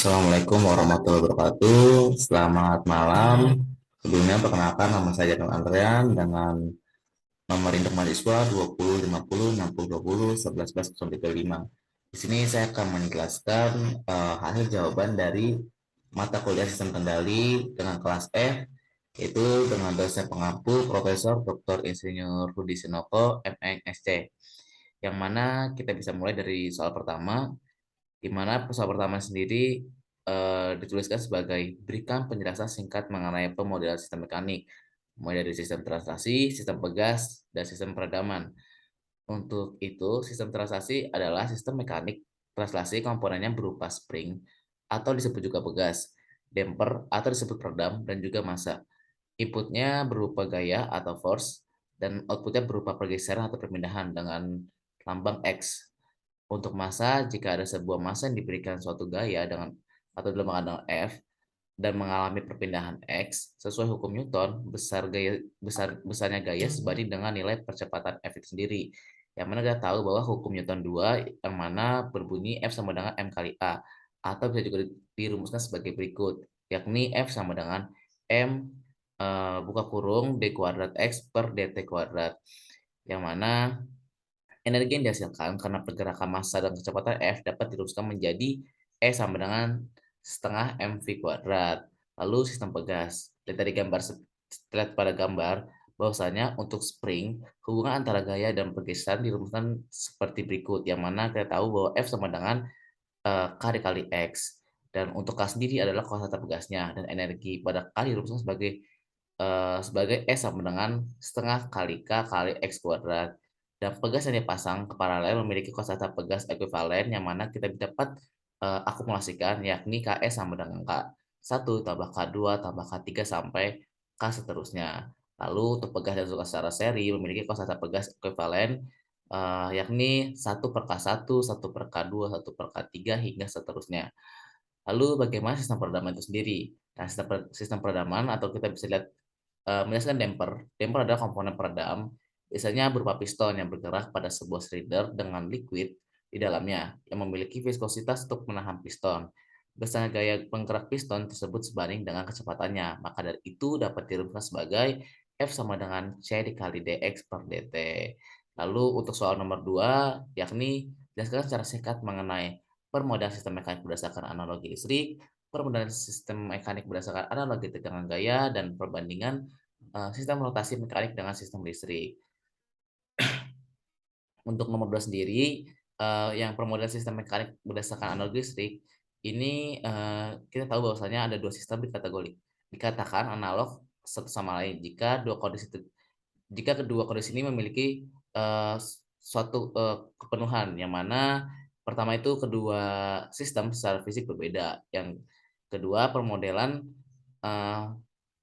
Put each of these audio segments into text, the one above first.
Assalamualaikum warahmatullahi wabarakatuh. Selamat malam. Sebelumnya perkenalkan nama saya Janul Andrean dengan nomor induk mahasiswa 20 50 60 20 11 11 035. Di sini saya akan menjelaskan hasil jawaban dari mata kuliah sistem kendali dengan kelas F, yaitu dengan dosen pengampu Profesor Dr. Insinyur Rudi Sinoko, MNSC. Yang mana kita bisa mulai dari soal pertama, di mana soal pertama sendiri dituliskan sebagai berikan penjelasan singkat mengenai pemodelan sistem mekanik, mulai dari sistem translasi, sistem pegas, dan sistem peredaman. Untuk itu, sistem translasi adalah sistem mekanik translasi komponennya berupa spring atau disebut juga pegas, damper atau disebut peredam, dan juga massa. Inputnya berupa gaya atau force, dan outputnya berupa pergeseran atau perpindahan dengan lambang X. Untuk massa, jika ada sebuah massa yang diberikan suatu gaya dengan atau dalam dengan F dan mengalami perpindahan X sesuai hukum Newton, besarnya gaya sebanding dengan nilai percepatan F itu sendiri. Yang mana kita tahu bahwa hukum Newton 2 yang mana berbunyi F sama dengan M kali A, atau bisa juga dirumuskan sebagai berikut, yakni F sama dengan M buka kurung D kuadrat X per DT kuadrat. Yang mana energi yang dihasilkan karena pergerakan massa dan kecepatan F dapat dirumuskan menjadi E sama dengan setengah mv kuadrat. Lalu sistem pegas. Lihat pada gambar bahwasanya untuk spring, hubungan antara gaya dan pergeseran dirumuskan seperti berikut, yang mana kita tahu bahwa F sama dengan kali X. Dan untuk K sendiri adalah konstan pegasnya, dan energi pada K dirumuskan sebagai S sama dengan setengah kali K kali X kuadrat. Dan pegas yang dipasang ke paralel memiliki konstanta pegas ekuivalen, yang mana kita dapat akumulasikan, yakni KS sama dengan K1 tambah K2 tambah K3 sampai K seterusnya. Lalu untuk pegas yang suka secara seri memiliki konstanta pegas ekuivalen, yakni 1/K1, 1/K2, 1/K3 hingga seterusnya. Lalu bagaimana sistem peredaman itu sendiri? Nah, sistem peredaman atau kita bisa lihat menjelaskan damper. Damper adalah komponen peredam, biasanya berupa piston yang bergerak pada sebuah silinder dengan liquid di dalamnya yang memiliki viskositas untuk menahan piston. Besarnya gaya penggerak piston tersebut sebanding dengan kecepatannya, maka dari itu dapat dirumuskan sebagai F sama dengan C dikali dx per dt. Lalu untuk soal nomor 2, yakni jelaskan secara singkat mengenai permodalan sistem mekanik berdasarkan analogi listrik, permodalan sistem mekanik berdasarkan analogi tegangan gaya, dan perbandingan sistem rotasi mekanik dengan sistem listrik. Untuk nomor 2 sendiri, yang permodalan sistem mekanik berdasarkan analogi listrik, ini kita tahu bahwasanya ada dua sistem dikatakan analog satu sama lain jika kedua kondisi ini memiliki suatu kepenuhan, yang mana pertama itu kedua sistem secara fisik berbeda, yang kedua permodelan eh,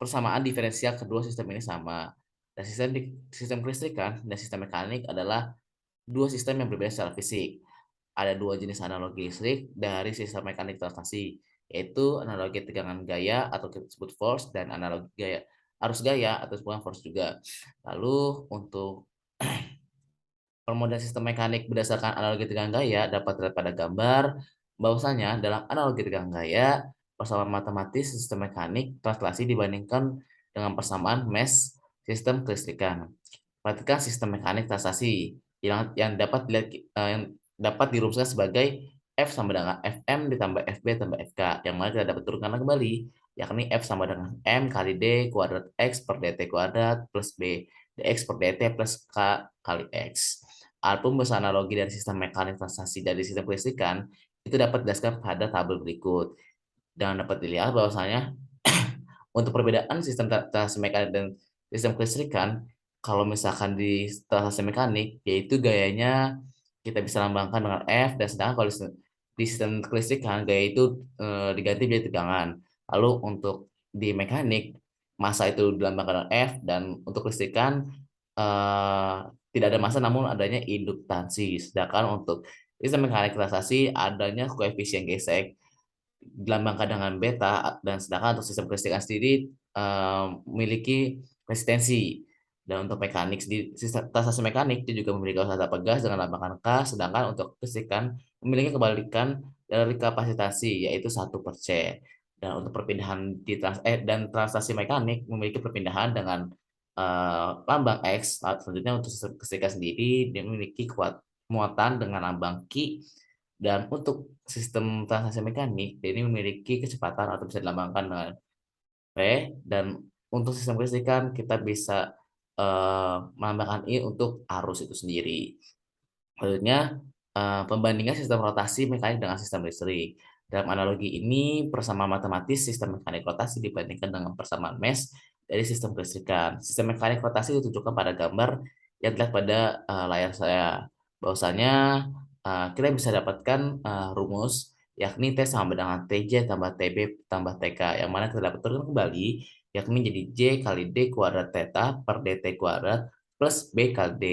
persamaan diferensial kedua sistem ini sama. Dan sistem kelistrikan dan sistem mekanik adalah dua sistem yang berbeda secara fisik. Ada dua jenis analogi listrik dari sistem mekanik translasi, yaitu analogi tegangan gaya atau kita sebut force, dan analogi gaya arus gaya atau disebut force juga. Lalu untuk permodalan sistem mekanik berdasarkan analogi tegangan gaya dapat terlihat pada gambar bahwasanya dalam analogi tegangan gaya, persamaan matematis sistem mekanik translasi dibandingkan dengan persamaan mesh sistem kelistrikan. Perhatikan sistem mekanik translasi yang dapat dirumuskan sebagai F sama dengan Fm ditambah Fb tambah Fk, yang mana kita dapat turunkan kembali, yakni F sama dengan M kali D kuadrat X per dt kuadrat plus B dx per dt plus K kali X. Adapun besar analogi dari sistem mekanik translasi dari sistem kelistrikan itu dapat dijelaskan pada tabel berikut. Dan dapat dilihat bahwasanya untuk perbedaan sistem translasi mekanik dan sistem kelistrikan, kalau misalkan di translasi mekanik, yaitu gayanya kita bisa lambangkan dengan F, dan sedangkan kalau di sistem kelistrikan, gaya itu diganti menjadi tegangan. Lalu untuk di mekanik, massa itu dilambangkan dengan F, dan untuk kelistrikan eh, tidak ada massa namun adanya induktansi. Sedangkan untuk sistem mekanik translasi adanya koefisien gesek dilambangkan dengan beta, dan sedangkan untuk sistem kelistrikan sendiri memiliki resistensi. Dan untuk mekanik di transaksi mekanik itu juga memiliki kata pegas dengan lambangan K, sedangkan untuk kelistrikan memiliki kebalikan dari kapasitasi yaitu 1 per C. Dan untuk perpindahan dan transaksi mekanik memiliki perpindahan dengan lambang X. Selanjutnya untuk sistem kelistrikan sendiri dia memiliki muatan dengan lambang Q, dan untuk sistem transaksi mekanik dia ini memiliki kecepatan atau bisa dilambangkan dengan V, dan untuk sistem kelistrikan kita bisa melambangkan I untuk arus itu sendiri. Selanjutnya, pembandingan sistem rotasi mekanik dengan sistem listrik. Dalam analogi ini, persamaan matematis sistem mekanik rotasi dibandingkan dengan persamaan mesh dari sistem kelistrikan. Sistem mekanik rotasi ditunjukkan pada gambar yang terlihat pada layar saya. Bahwasanya kita bisa dapatkan rumus yakni T sama dengan TJ tambah TB tambah TK, yang mana kita dapat turunkan kembali yakni jadi J kali D kuadrat theta per DT kuadrat plus B kali D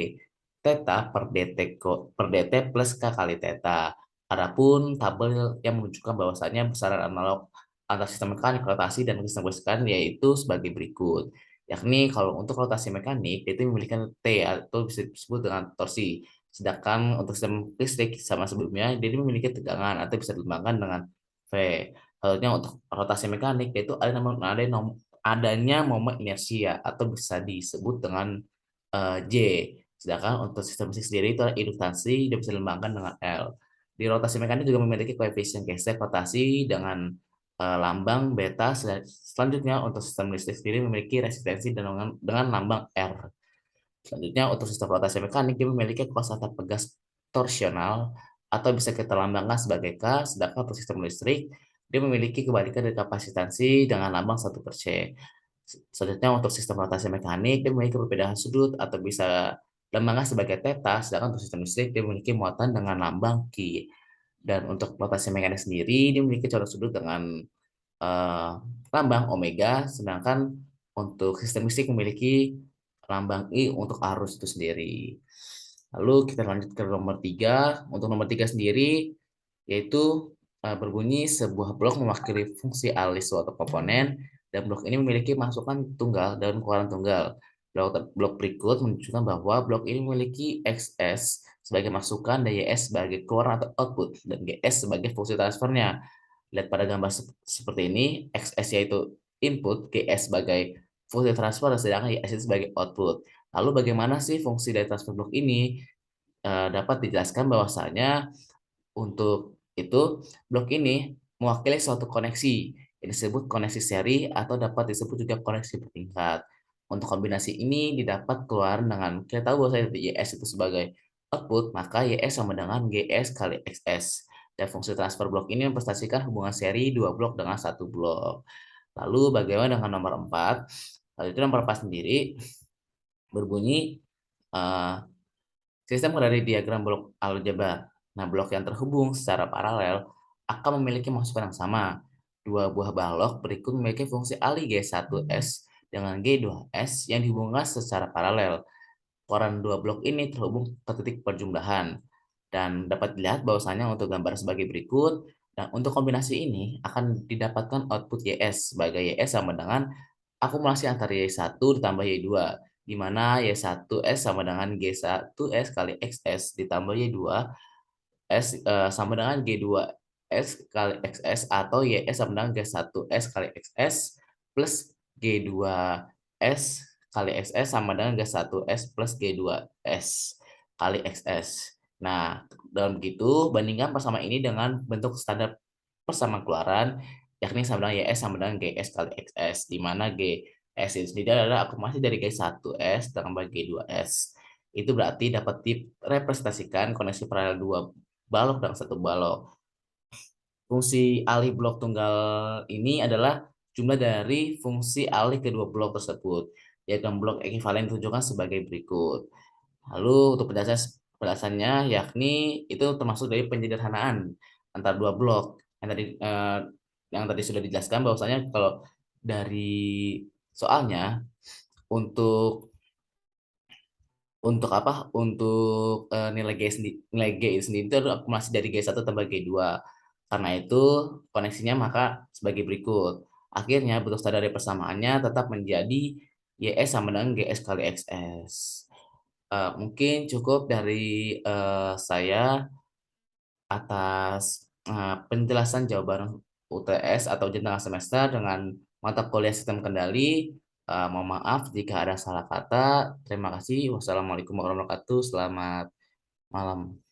theta per dt plus k kali theta. Adapun tabel yang menunjukkan bahwasannya besaran analog antara sistem mekanik rotasi dan sistem kelistrikan yaitu sebagai berikut. Yakni kalau untuk rotasi mekanik itu memiliki T atau bisa disebut dengan torsi. Sedangkan untuk sistem listrik sama sebelumnya dia memiliki tegangan atau bisa dilambangkan dengan V. Lalu untuk rotasi mekanik yaitu adanya momen inersia atau bisa disebut dengan J. Sedangkan untuk sistem listrik sendiri itu adalah induktansi dan bisa dilambangkan dengan L. Di rotasi mekanik juga memiliki koefisien gesek rotasi dengan lambang beta. Selanjutnya untuk sistem listrik sendiri memiliki resistensi dengan lambang R. Selanjutnya untuk sistem rotasi mekanik dia memiliki kekuatan pegas torsional atau bisa kita lambangkan sebagai K, sedangkan untuk sistem listrik dia memiliki kebalikan dari kapasitansi dengan lambang 1 per C. Selanjutnya untuk sistem rotasi mekanik dia memiliki perbedaan sudut atau bisa lambangkan sebagai theta, sedangkan untuk sistem listrik dia memiliki muatan dengan lambang Q. Dan untuk rotasi mekanik sendiri dia memiliki corak sudut dengan eh, lambang omega, sedangkan untuk sistem listrik memiliki lambang I untuk arus itu sendiri. Lalu kita lanjut ke nomor 3. Untuk nomor 3 sendiri yaitu berbunyi sebuah blok mewakili fungsi alis suatu komponen, dan blok ini memiliki masukan tunggal dan keluaran tunggal. Blok berikut menunjukkan bahwa blok ini memiliki XS sebagai masukan dan YS sebagai keluaran atau output, dan GS sebagai fungsi transfernya. Lihat pada gambar seperti ini, XS yaitu input, GS sebagai fungsi transfer, sedangkan YS itu sebagai output. Lalu bagaimana sih fungsi dari transfer blok ini? Dapat dijelaskan bahwasanya untuk itu blok ini mewakili suatu koneksi yang disebut koneksi seri atau dapat disebut juga koneksi bertingkat. Untuk kombinasi ini didapat keluar dengan kita tahu bahwa YS itu sebagai output, maka YS sama dengan GS kali XS. Dan fungsi transfer blok ini mempresentasikan hubungan seri dua blok dengan satu blok. Lalu bagaimana dengan nomor 4? Lalu itu nomor 4 sendiri berbunyi eh, sistem dari diagram blok aljabar. Nah, blok yang terhubung secara paralel akan memiliki masukan yang sama. Dua buah balok berikut memiliki fungsi alih G1S dengan G2S yang dihubungkan secara paralel. Koran dua blok ini terhubung ke titik perjumlahan. Dan dapat dilihat bahwasanya untuk gambar sebagai berikut, dan untuk kombinasi ini akan didapatkan output YS sebagai YS sama dengan akumulasi antara Y1 ditambah Y2, di mana Y1S sama dengan G1S kali XS ditambah Y2S sama dengan G2S kali XS, atau YS sama dengan G1S kali XS plus G2S kali XS sama dengan G1S plus G2S kali XS. Nah, dalam begitu, bandingkan persamaan ini dengan bentuk standar persamaan keluaran, yakni sama dengan YS sama dengan GS kali XS, di mana GS ini sendiri adalah akumulasi dari G1S tambah G2S. Itu berarti dapat direpresentasikan koneksi paralel dua balok dan satu balok. Fungsi alih blok tunggal ini adalah jumlah dari fungsi alih kedua blok tersebut. Diagram blok ekuivalen ditunjukkan sebagai berikut. Lalu untuk penjelasannya yakni itu termasuk dari penyederhanaan antara dua blok yang tadi sudah dijelaskan bahwasanya kalau dari soalnya untuk apa? Untuk nilai G itu sendiri itu akumulasi dari G1 tambah G2. Karena itu koneksinya maka sebagai berikut. Akhirnya bentuk standar dari persamaannya tetap menjadi YS sama dengan GS kali XS. Mungkin cukup dari saya atas penjelasan jawaban UTS atau ujian tengah semester dengan mata kuliah sistem kendali. Mohon maaf jika ada salah kata. Terima kasih. Wassalamualaikum warahmatullahi wabarakatuh. Selamat malam.